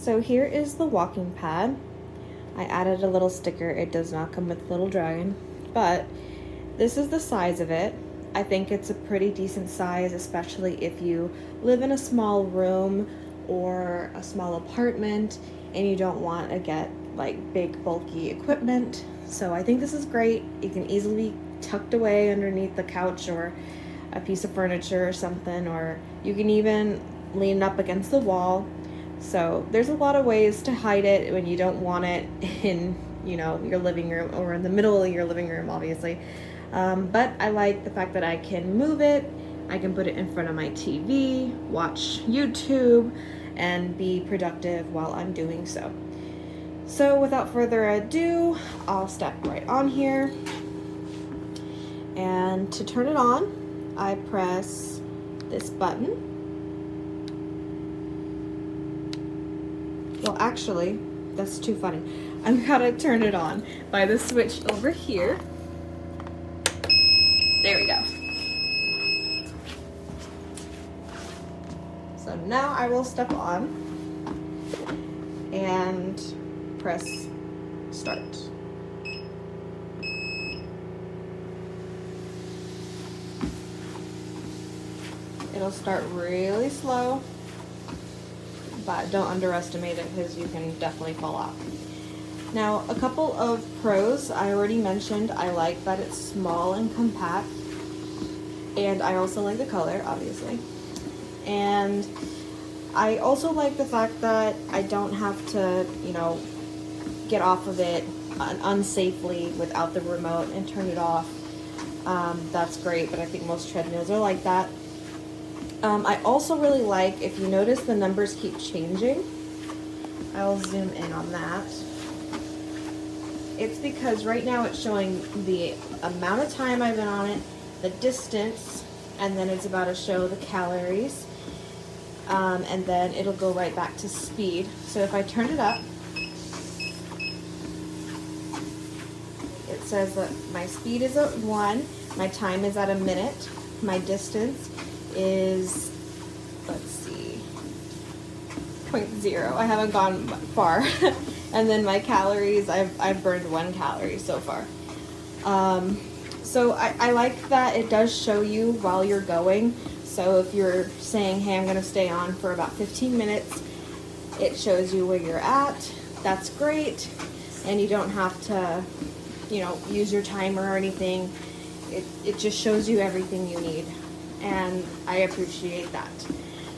So here is the walking pad. I added a little sticker. It does not come with a little dragon, but this is the size of it. I think it's a pretty decent size, especially if you live in a small room or a small apartment and you don't want to get like big bulky equipment. So I think this is great. You can easily be tucked away underneath the couch or a piece of furniture or something, or you can even lean up against the wall. So there's a lot of ways to hide it when you don't want it in, your living room or in the middle of your living room, obviously. But I like the fact that I can move it. I can put it in front of my TV, watch YouTube, and be productive while I'm doing so. So without further ado, I'll step right on here. And to turn it on, I press this button. Well, actually, that's too funny. I'm gonna turn it on by the switch over here. There we go. So now I will step on and press start. It'll start really slow, but don't underestimate it because you can definitely fall off. Now, a couple of pros I already mentioned. I like that it's small and compact, and I also like the color, obviously. And I also like the fact that I don't have to, get off of it unsafely without the remote and turn it off. That's great, but I think most treadmills are like that. I also really like, if you notice the numbers keep changing, I'll zoom in on that. It's because right now it's showing the amount of time I've been on it, the distance, and then it's about to show the calories, and then it'll go right back to speed. So if I turn it up, it says that my speed is at 1, my time is at a minute, my distance is, let's see, 0.0. I haven't gone far. And then my calories, I've burned 1 calorie so far. So I like that it does show you while you're going. So if you're saying, hey, I'm gonna stay on for about 15 minutes, it shows you where you're at. That's great. And you don't have to, use your timer or anything. It just shows you everything you need. And I appreciate that,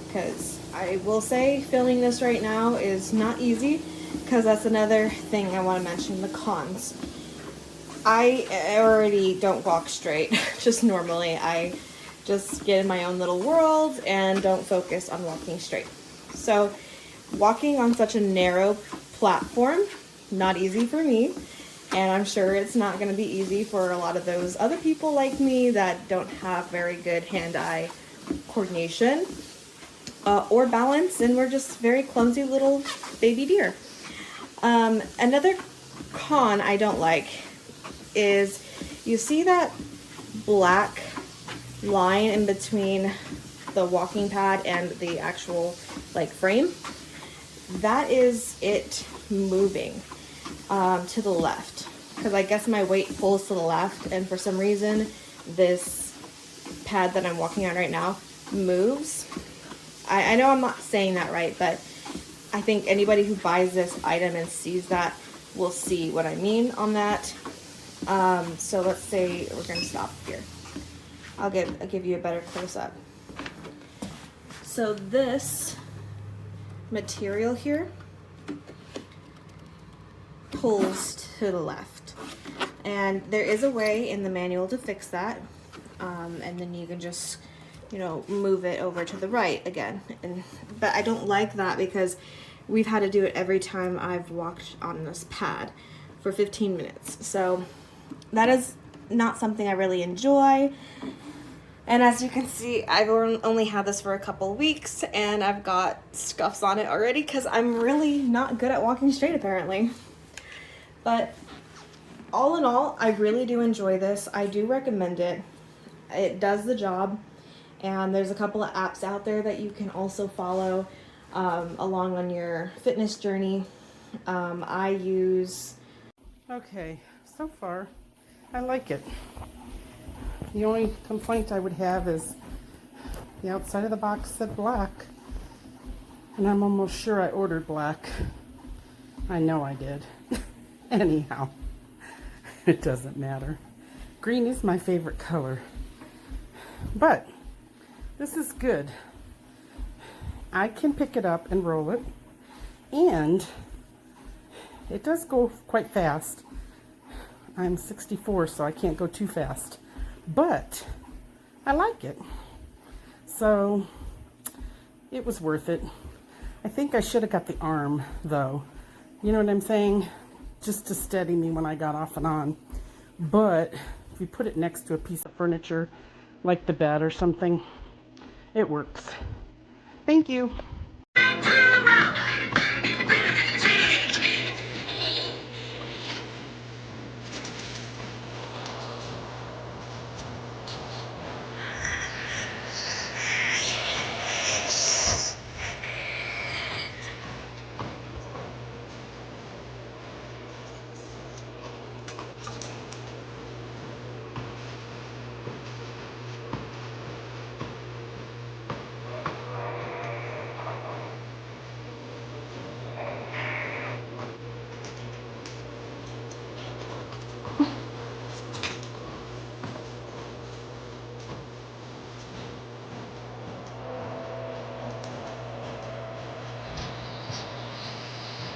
because I will say filming this right now is not easy, because that's another thing I want to mention, the cons. I already don't walk straight, just normally. I just get in my own little world and don't focus on walking straight. So walking on such a narrow platform, not easy for me. And I'm sure it's not going to be easy for a lot of those other people like me that don't have very good hand-eye coordination or balance, and we're just very clumsy little baby deer. Another con I don't like is, you see that black line in between the walking pad and the actual frame? That is it moving to the left, because I guess my weight pulls to the left, and for some reason this pad that I'm walking on right now moves. I know I'm not saying that right, but I think anybody who buys this item and sees that will see what I mean on that. So let's say we're going to stop here. I'll give you a better close-up. So this material here pulls to the left, and there is a way in the manual to fix that, and then you can just move it over to the right again. But I don't like that, because we've had to do it every time I've walked on this pad for 15 minutes. So that is not something I really enjoy. And as you can see, I've only had this for a couple weeks, and I've got scuffs on it already, because I'm really not good at walking straight apparently. But all in all, I really do enjoy this. I do recommend it. It does the job. And there's a couple of apps out there that you can also follow. along on your fitness journey. I use... Okay, so far I like it. The only complaint I would have is the outside of the box said black, and I'm almost sure I ordered black. I know I did. Anyhow, it doesn't matter. Green is my favorite color, but this is good. I can pick it up and roll it, and it does go quite fast. I'm 64, so I can't go too fast, but I like it. So it was worth it. I think I should have got the arm, though. You know what I'm saying? Just to steady me when I got off and on. But if you put it next to a piece of furniture, like the bed or something, it works. Thank you.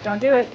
Don't do it.